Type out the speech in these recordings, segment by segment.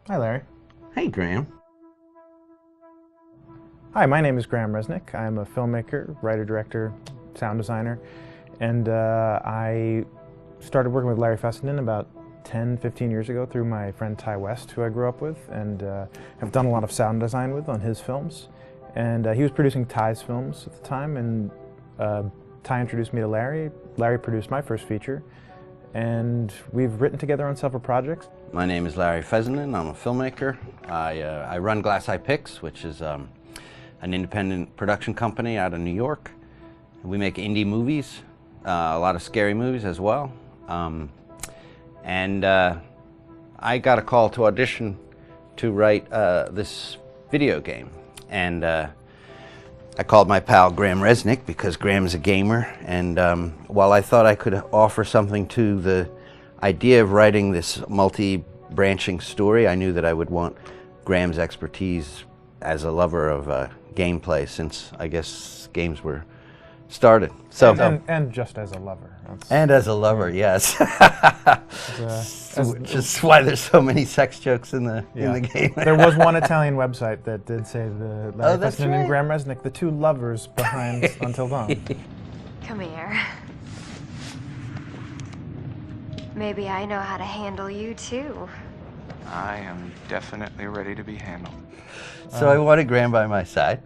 Hi, Larry. Hey, Graham. Hi, my name is Graham Resnick. I'm a filmmaker, writer, director, sound designer, and I started working with Larry Fessenden about 10, 15 years ago through my friend Ty West, who I grew up with, and have done a lot of sound design with on his films. And he was producing Ty's films at the time, and Ty introduced me to Larry. Larry produced my first feature, and we've written together on several projects. My name is Larry Fessenden. I'm a filmmaker. I run Glass Eye Pix, which is an independent production company out of New York. We make indie movies, a lot of scary movies as well. I got a call to audition to write this video game. And I called my pal Graham Resnick because Graham's a gamer. And while I thought I could offer something to the idea of writing this multi-branching story, I knew that I would want Graham's expertise as a lover of gameplay, since I guess games were started. So and just as a lover. And as a lover, yes. Just why there's so many sex jokes in the game. There was one Italian website that did say the Larry Fessenden right. and Graham Resnick, the two lovers behind Until Dawn. Come here. Maybe I know how to handle you too. I am definitely ready to be handled. So I wanted Graham by my side.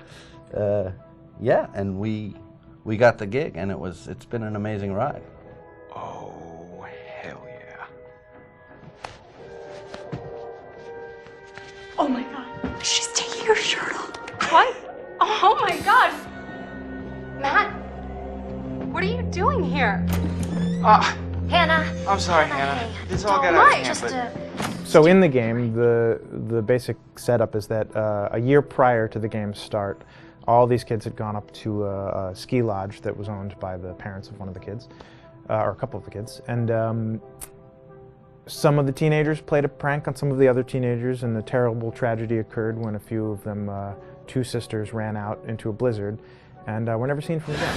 Yeah, and we got the gig, and it's been an amazing ride. Oh, hell yeah. Oh my god, she's taking her shirt off. What? Oh my god. Matt, what are you doing here? Hannah. I'm sorry, Hannah. This all got out of hand, but... So in the game, the basic setup is that a year prior to the game's start, all these kids had gone up to a ski lodge that was owned by the parents of one of the kids, or a couple of the kids, and some of the teenagers played a prank on some of the other teenagers, and a terrible tragedy occurred when a few of them, two sisters, ran out into a blizzard, and were never seen from again.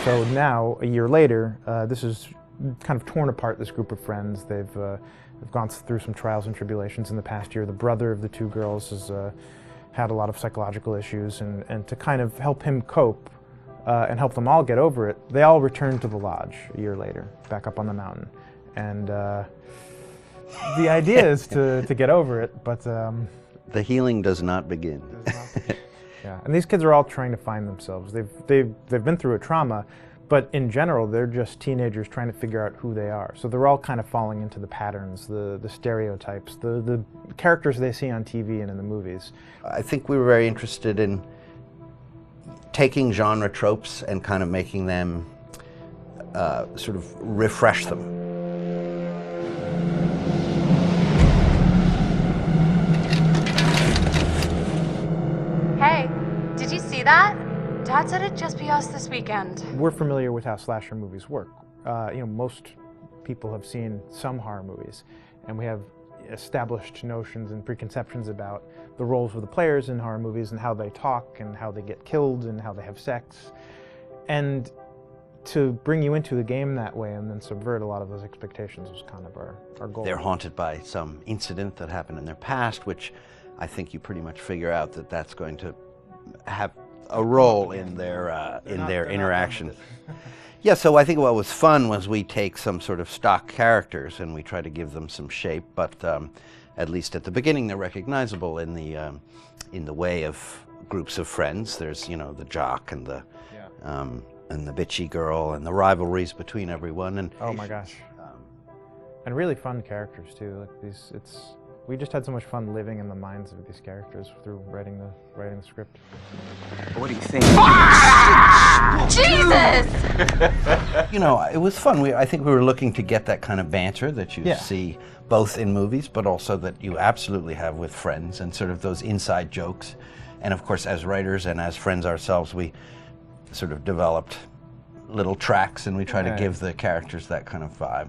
So now, a year later, this is kind of torn apart, this group of friends. They've gone through some trials and tribulations in the past year. The brother of the two girls has had a lot of psychological issues, and to kind of help him cope and help them all get over it, they all returned to the lodge a year later, back up on the mountain. And the idea is to get over it, but... the healing does not begin. Yeah, and these kids are all trying to find themselves. They've been through a trauma, but in general, they're just teenagers trying to figure out who they are. So they're all kind of falling into the patterns, the stereotypes, the characters they see on TV and in the movies. I think we were very interested in taking genre tropes and kind of making them sort of refresh them. Hey, did you see that? Dad said it'd just be us this weekend. We're familiar with how slasher movies work. Most people have seen some horror movies, and we have established notions and preconceptions about the roles of the players in horror movies and how they talk and how they get killed and how they have sex. And to bring you into the game that way and then subvert a lot of those expectations was kind of our goal. They're haunted by some incident that happened in their past, which I think you pretty much figure out that that's going to have a role in their interaction. Yeah, so I think what was fun was we take some sort of stock characters and we try to give them some shape, but at least at the beginning they're recognizable in the way of groups of friends. There's, the jock and the bitchy girl and the rivalries between everyone. And oh my gosh, and really fun characters too. Like we just had so much fun living in the minds of these characters through writing the script. What do you think? Jesus! It was fun. I think we were looking to get that kind of banter that you see both in movies, but also that you absolutely have with friends, and sort of those inside jokes. And of course, as writers and as friends ourselves, we sort of developed little tracks, and we try to give the characters that kind of vibe.